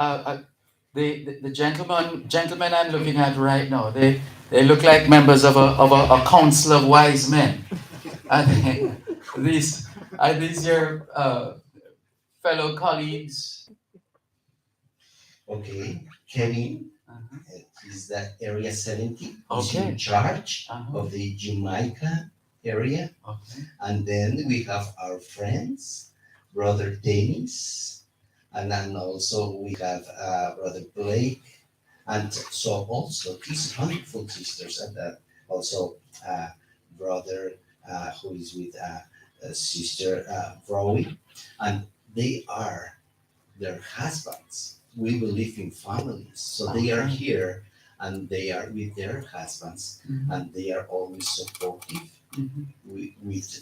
Uh, the gentlemen I'm looking at right now, they look like members of a council of wise men. Are they, are these your fellow colleagues? Okay, Kevin, Uh-huh. is that Area 70. He's in Okay. charge Uh-huh. of the Jamaica area. Okay. And then we have our friends, Brother Dennis, and then also we have Brother Blake, and so also his wonderful sisters, and also uh, Brother who is with Sister Rowie, and they are their husbands. We believe in families, so they are Okay. here and they are with their husbands, Mhm. and they are always supportive Mhm. with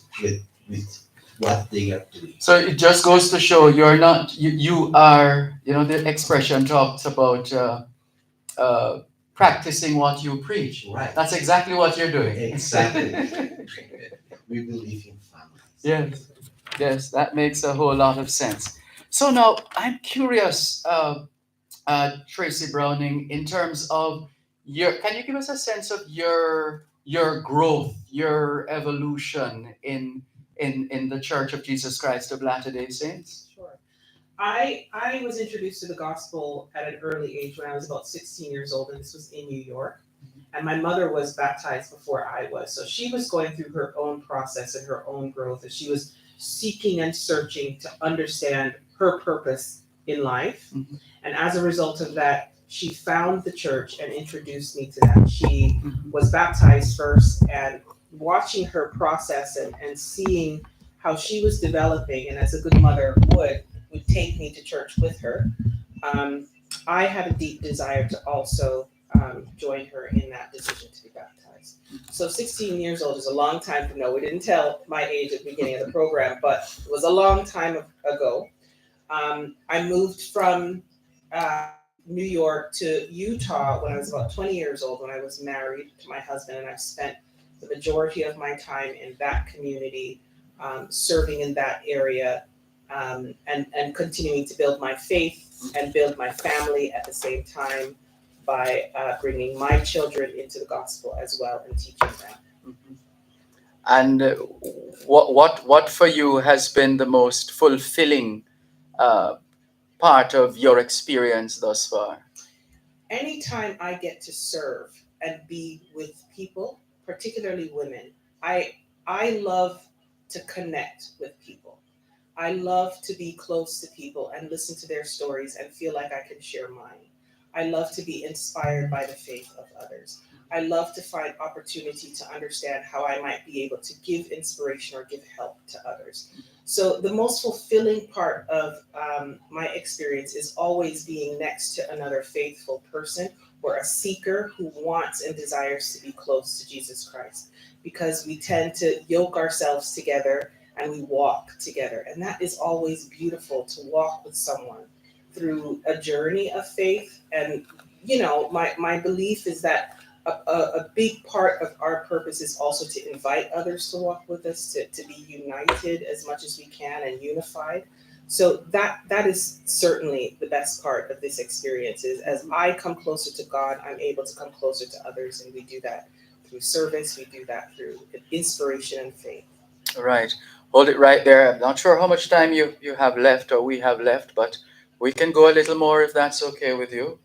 what they are doing. So it just goes to show you're not you are, you know, the expression talks about uh, practicing what you preach. Right. That's exactly what you're doing. Exactly. We believe in families. Yes, yes, that makes a whole lot of sense. So now I'm curious, Tracy Browning, in terms of can you give us a sense of your growth, your evolution in the Church of Jesus Christ of Latter-day Saints? Sure. I was introduced to the gospel at an early age when I was about 16 years old, and this was in New York. And my mother was baptized before I was. So she was going through her own process and her own growth, and she was seeking and searching to understand her purpose in life. Mhm. And as a result of that, she found the church and introduced me to that. She Mhm. was baptized first, and watching her process and seeing how she was developing, and as a good mother would take me to church with her. Um, I had a deep desire to also join her in that decision to be baptized. So 16 years old is a long time to know. We didn't tell my age at the beginning of the program, but it was a long time ago. I moved from New York to Utah when I was about 20 years old, when I was married to my husband, and I've spent the majority of my time in that community, serving in that area, and continuing to build my faith and build my family at the same time by bringing my children into the gospel as well and teaching them. Mhm. And what for you has been the most fulfilling uh, part of your experience thus far? Anytime I get to serve and be with people, particularly women, I I love to connect with people. I love to be close to people and listen to their stories and feel like I can share mine. I love to be inspired by the faith of others. I love to find opportunity to understand how I might be able to give inspiration or give help to others. So, the most fulfilling part of my experience is always being next to another faithful person or a seeker who wants and desires to be close to Jesus Christ, because we tend to yoke ourselves together and we walk together. And that is always beautiful, to walk with someone through a journey of faith. And, my belief is that a big part of our purpose is also to invite others to walk with us, to be united as much as we can and unified. So that is certainly the best part of this experience, is as I come closer to God, I'm able to come closer to others, and we do that through service, we do that through inspiration and faith. Right. Hold it right there. I'm not sure how much time you have left or we have left, but we can go a little more if that's okay with you.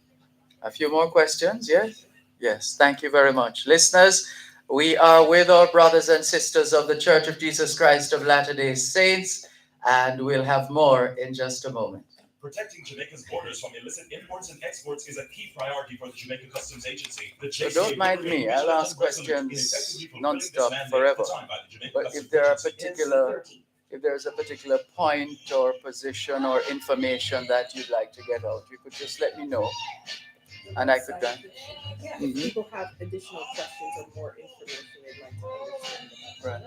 A few more questions, yes? Yes, thank you very much. Listeners, we are with our brothers and sisters of the Church of Jesus Christ of Latter-day Saints, and we'll have more in just a moment. Protecting Jamaica's borders from illicit imports and exports is a key priority for the Jamaica Customs Agency. So don't mind me, I'll ask questions non-stop forever. But if there's a particular point or position or information that you'd like to get out, you could just let me know, and I could done. Yeah, if Mhm. people have additional questions or more information they'd like to understand about Right.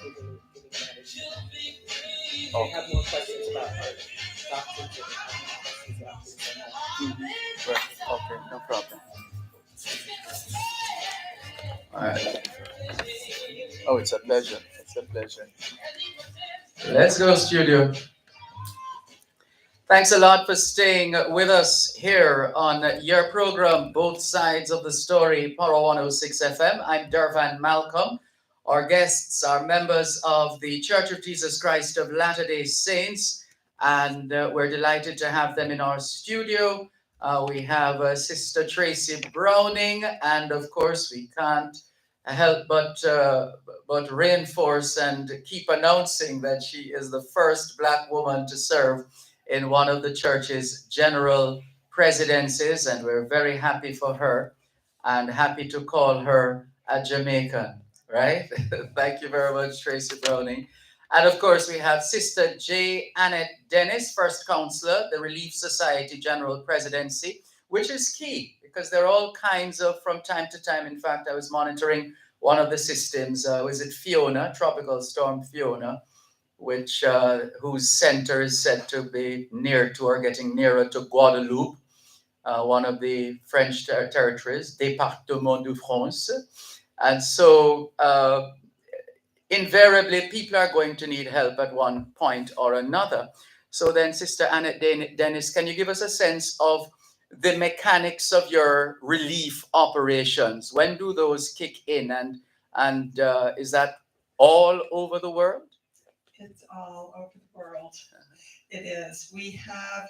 giving that information. They Okay. have more questions about our doctrines, or they have more questions about things like that. Mhm. Right. Okay, no problem. All right. Oh, it's a pleasure. It's a pleasure. Let's go, studio. Thanks a lot for staying with us here on your program, Both Sides of the Story, Power 106 FM. I'm Dervan Malcolm. Our guests are members of the Church of Jesus Christ of Latter-day Saints, and we're delighted to have them in our studio. We have Sister Tracy Browning, and of course, we can't help but reinforce and keep announcing that she is the first Black woman to serve in one of the church's general presidencies, and we're very happy for her and happy to call her a Jamaican, right? Thank you very much, Tracy Browning. And of course, we have Sister J. Annette Dennis, First Counselor, the Relief Society General Presidency, which is key because there are all kinds of, from time to time, in fact, I was monitoring one of the systems, was it Fiona, Tropical Storm Fiona, which whose center is said to be near to or getting nearer to Guadeloupe, one of the French territories, Département de France. And so invariably people are going to need help at one point or another. So then, Sister Annette Dennis, can you give us a sense of the mechanics of your relief operations? When do those kick in, and is that all over the world? It's all over the world. It is. We have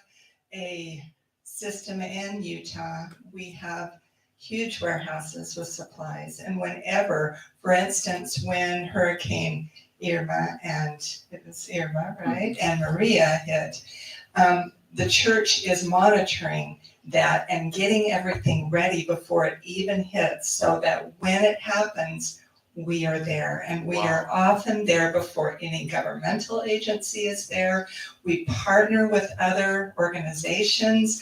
a system in Utah. We have huge warehouses with supplies. And whenever, for instance, when Hurricane Irma, and it was Irma, right, and Maria hit, the church is monitoring that and getting everything ready before it even hits so that when it happens, we are there, and we are often there before any governmental agency is there. We partner with other organizations.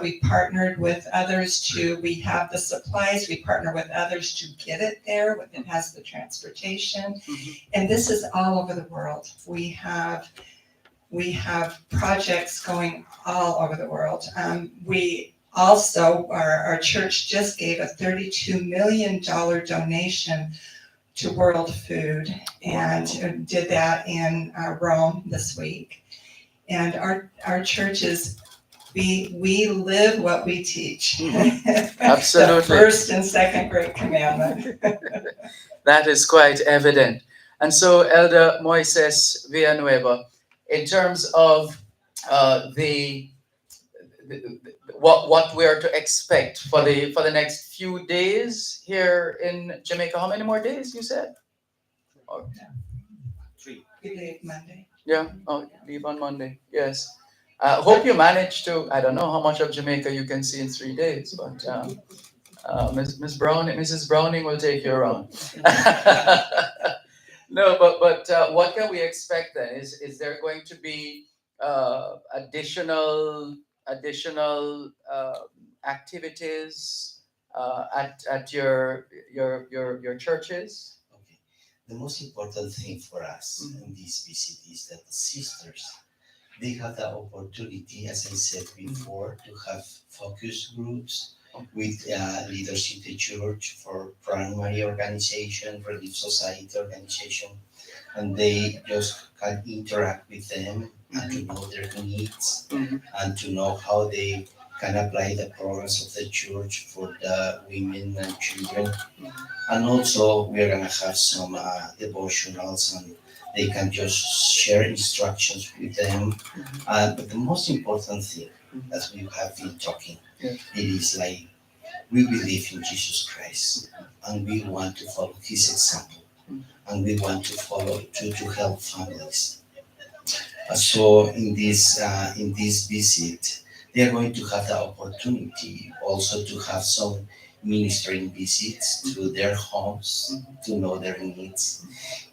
We partnered with others we have the supplies. We partner with others to get it there when it has the transportation. Mm-hmm. And this is all over the world. We have projects going all over the world. We also, our church just gave a $32 million donation to World Food, and did that in Rome this week. And our churches, we live what we teach. Absolutely. The first and second great commandment. That is quite evident. And so, Elder Moises Villanueva, in terms of the what we're to expect for the next few days here in Jamaica. How many more days you said? Or, We leave Monday. yeah, oh, leave on Monday. Yes. Hope you manage to. I don't know how much of Jamaica you can see in 3 days, but Miss Browning, Mrs. Browning will take you around. No, but what can we expect then? Is there going to be additional activities at your churches? Okay. The most important thing for us in this visit is that the sisters, they have the opportunity, as I said before, to have focus groups with leaders in the church for primary organization, relief society organization, and they just can interact with them and to know their needs and to know how they can apply the programs of the church for the women and children. And also we're gonna have some devotionals, and they can just share instructions with them. But the most important thing, as we have been talking, Yeah. it is like we believe in Jesus Christ, and we want to follow His example, and we want to follow to help families. So in this visit, they are going to have the opportunity also to have some ministering visits to their homes to know their needs.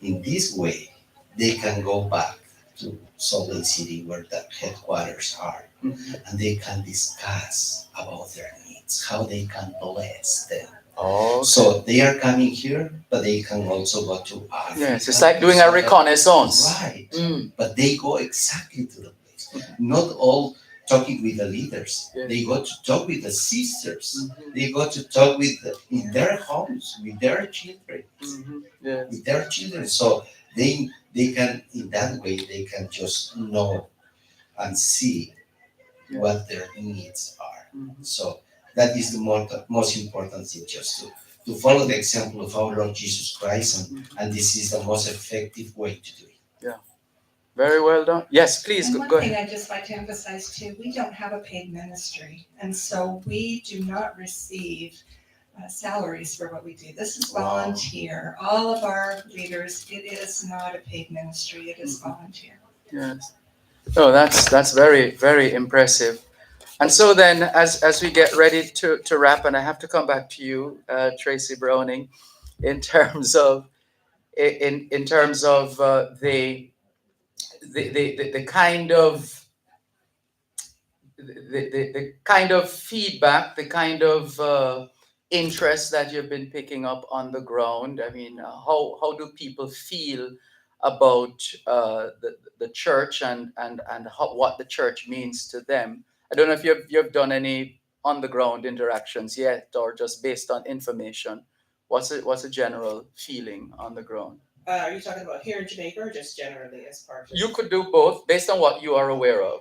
In this way, they can go back to Salt Lake City where the headquarters are, and they can discuss about their needs, how they can bless them. Oh, So they are coming here, but they can also go to Africa. yes, it's like doing a reconnaissance. Right. But they go exactly to the place. Not all talking with the leaders. Yes. They go to talk with the sisters. They go to talk in their homes, with their children. Yes. With their children. So they can, in that way, they can just know and see Yeah. what their needs are. Mhm. So that is the most important thing, just to follow the example of our Lord Jesus Christ, and this is the most effective way to do it. Yeah. Very well done. Yes, please And go, one go thing ahead. I'd just like to emphasize too, we don't have a paid ministry. And so we do not receive salaries for what we do. This is Wow. volunteer. All of our leaders, it is not a paid ministry, it is Mhm. volunteer. Yes. No, that's very very impressive. And so then, as we get ready to wrap, and I have to come back to you, Tracy Browning, in terms of in terms of the kind of the kind of feedback, the kind of interest that you've been picking up on the ground. I mean, how do people feel about the church and what the church means to them? I don't know if you've done any on the ground interactions yet, or just based on information. What's a general feeling on the ground? Are you talking about here in Jamaica or just generally as part of? You could do both based on what you are aware of.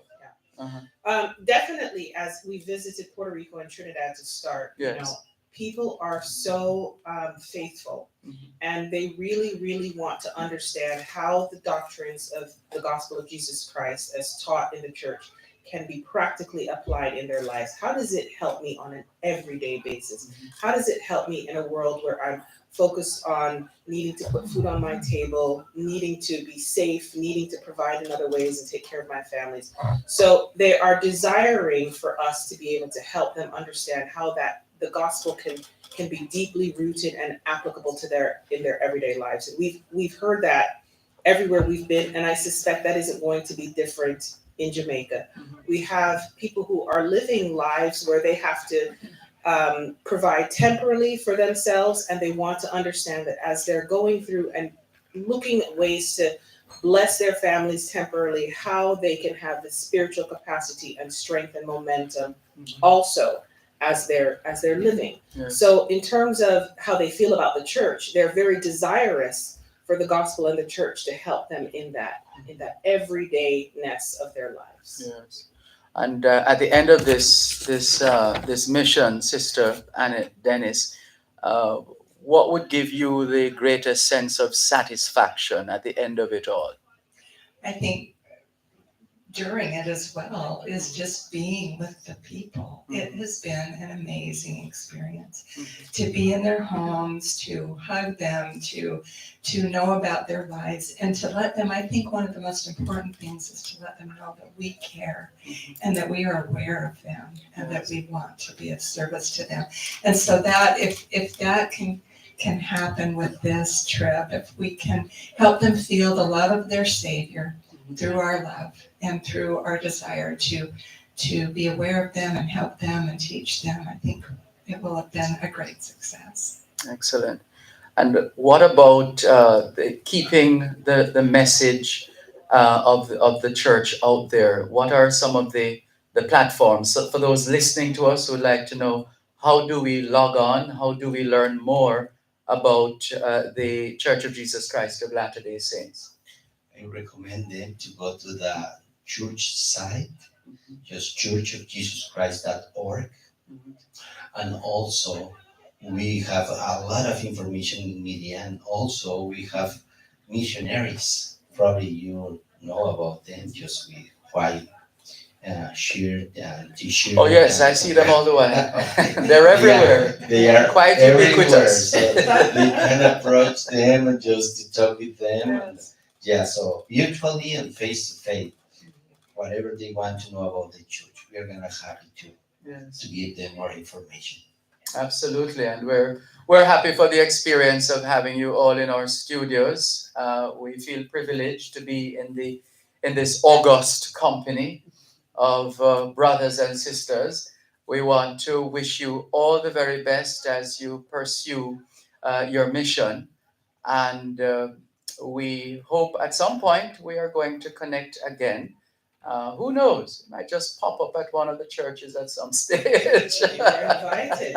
Uh-huh. Definitely, as we visited Puerto Rico and Trinidad to start, Yes. people are so faithful, Mhm. and they really, really want to understand how the doctrines of the gospel of Jesus Christ, as taught in the church, can be practically applied in their lives. How does it help me on an everyday basis? How does it help me in a world where I'm focused on needing to put food on my table, needing to be safe, needing to provide in other ways and take care of my families? So they are desiring for us to be able to help them understand how that the gospel can be deeply rooted and applicable to their in their everyday lives. And we've heard that everywhere we've been, and I suspect that isn't going to be different in Jamaica. We have people who are living lives where they have to provide temporally for themselves, and they want to understand that as they're going through and looking at ways to bless their families temporarily, how they can have the spiritual capacity and strength and momentum also as they're living. Yes. So in terms of how they feel about the church, they're very desirous for the gospel and the church to help them in that everydayness of their lives. Yes. And at the end of this mission, Sister Annette Dennis, uh, what would give you the greatest sense of satisfaction at the end of it all? I think during it as well is just being with the people. It has been an amazing experience to be in their homes, to hug them, to know about their lives, and to let them. I think one of the most important things is to let them know that we care and that we are aware of them and that we want to be of service to them. And so that if that can happen with this trip, if we can help them feel the love of their Savior through our love and through our desire to be aware of them and help them and teach them, I think it will have been a great success. Excellent. And what about keeping the message of the church out there? What are some of the platforms? So for those listening to us who would like to know, how do we log on? How do we learn more about the Church of Jesus Christ of Latter-day Saints? I recommend them to go to the church site, just churchofjesuschrist.org. Mhm. And also, we have a lot of information in media, and also we have missionaries. Probably you know about them, just with white shirt and t-shirt. Oh yes, I see them all the while. They're everywhere. They are Quite everywhere, ubiquitous. so they can approach them and just to talk with them. Yes. Yeah, so virtually and face to face, whatever they want to know about the church, we are gonna happy Yes. to give them more information. Absolutely, and we're happy for the experience of having you all in our studios. We feel privileged to be in this august company of brothers and sisters. We want to wish you all the very best as you pursue your mission, and we hope at some point we are going to connect again. Who knows? It might just pop up at one of the churches at some stage. You're invited.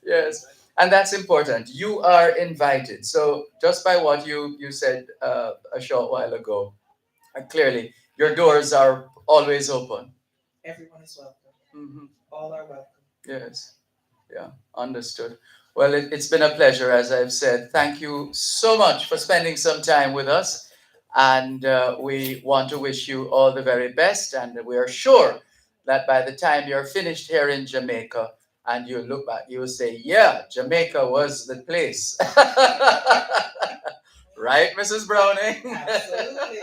Yes, and that's important. You are invited. So just by what you said a short while ago, clearly your doors are always open. everyone is welcome. Hmm. All are welcome. Yes. Yeah. Understood. Well, it's been a pleasure, as I've said. Thank you so much for spending some time with us. And we want to wish you all the very best. And we are sure that by the time you're finished here in Jamaica and you look back, you will say, yeah, Jamaica was the place. Right, Mrs. Browning? Absolutely.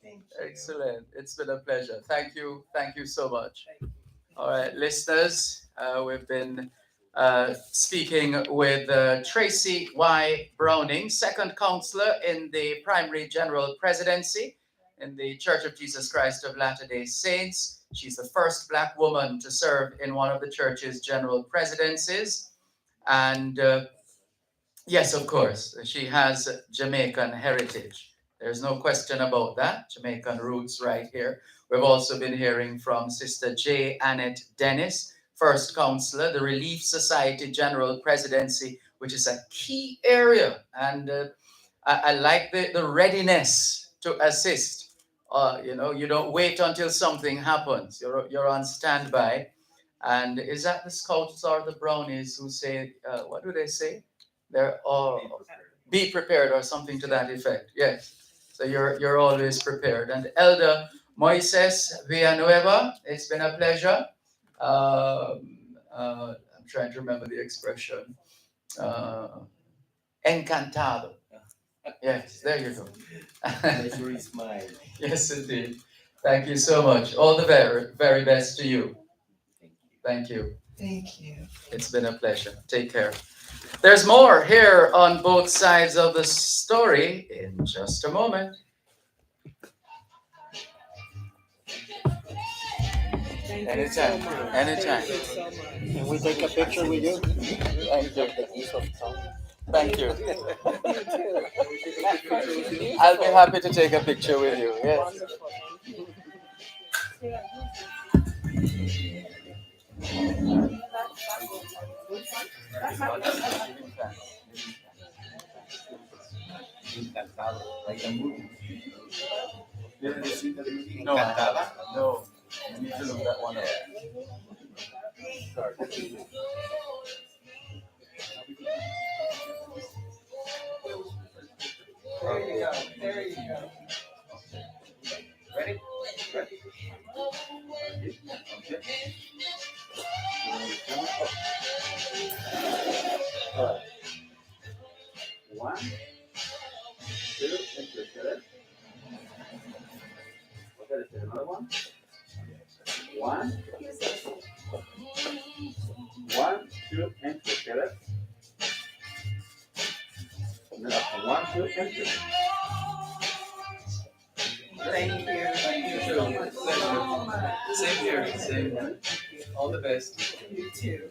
Thank you. Excellent. It's been a pleasure. Thank you. Thank you so much. Thank you. All right, listeners, we've been speaking with Tracy Y. Browning, second counselor in the Primary General Presidency in the Church of Jesus Christ of Latter-day Saints. She's the first Black woman to serve in one of the church's general presidencies. And yes, of course, she has Jamaican heritage. There's no question about that. Jamaican roots right here. We've also been hearing from Sister J. Annette Dennis, First Counselor, the Relief Society General Presidency, which is a key area. And I like the readiness to assist. You don't wait until something happens. You're on standby. And is that the Scouts or the Brownies who say, what do they say? They're all be prepared or something to that effect. Yes. So you're always prepared. And Elder Moises Villanueva, it's been a pleasure. I'm trying to remember the expression. Uh, Encantado. Yes, there you go. Smile. Yes, indeed. Thank you so much. All the very, very best to you. Thank you. Thank you. It's been a pleasure. Take care. There's more here on both sides of the story in just a moment. Thank you Anytime. so much. Anytime. Thank you so much. Can we take a picture with you? Thank you. The use of tongue. Thank you. You too. I'll be happy to take a picture with you. Yes. Wonderful. Encantado. Like a movie. Did you see the movie No, Encantada? no. You need to look that one up. There you go. There you go. Ready? Ready. Okay. Alright. One, two, and two. Okay, let's do another one. One, two, and two. Okay, let's. One, two, and two. Thank you. Thank you so much. So much. Same here. Same here. All the best. You too.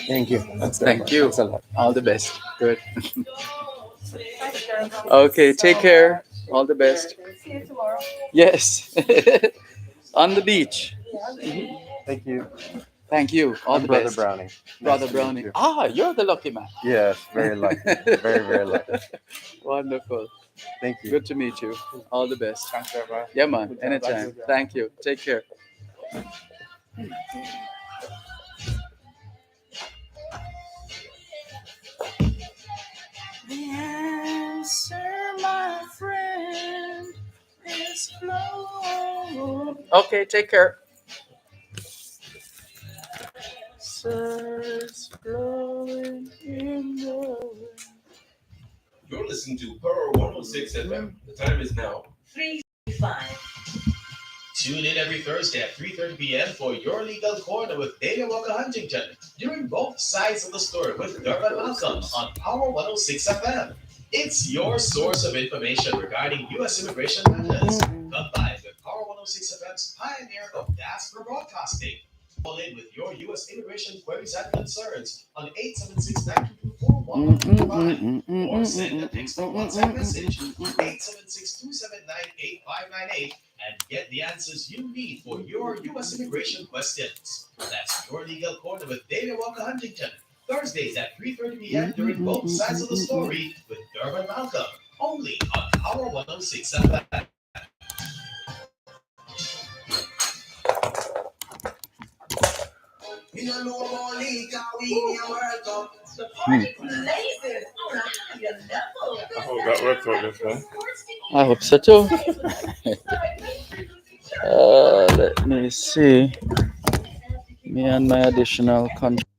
Thank you. Thank you. Thanks a lot. All the best. Good. Okay, take care. All the best. See you tomorrow. Yes. On the beach. Thank you. Thank you. All the Brother best. Browning. Brother Nice to meet Browning. you. Ah, you're the lucky man. Yes, very lucky. Very, very lucky. Wonderful. Thank you. Good to meet you. All the best. Thanks, Dervan. Yeah, man. Good job. Anytime. Good job. Thank you. Take care. The answer, my friend, is flow. Okay, take care. Answers flowing in the wind. You're listening to Pearl 106 FM. The time is now 3:05. Tune in every Thursday at 3:30 p.m. for Your Legal Corner with Dana Walker Huntington, during both sides of the story with Dervan Malcolm on Power 106 FM. It's your source of information regarding U.S. immigration matters. Come by with Power 106 FM's pioneer of diaspora broadcasting. Call in with your U.S. immigration queries and concerns on 876-924-1155 or send a text or WhatsApp message 876-279-8598 and get the answers you need for your U.S. immigration questions. That's Your Legal Corner with David Walker Huntington Thursdays at 3:30 p.m. during both sides of the story with Dervan Malcolm, only on Power 106 FM. I hope that works out this way. hope so too. Let me see. Me and my additional control.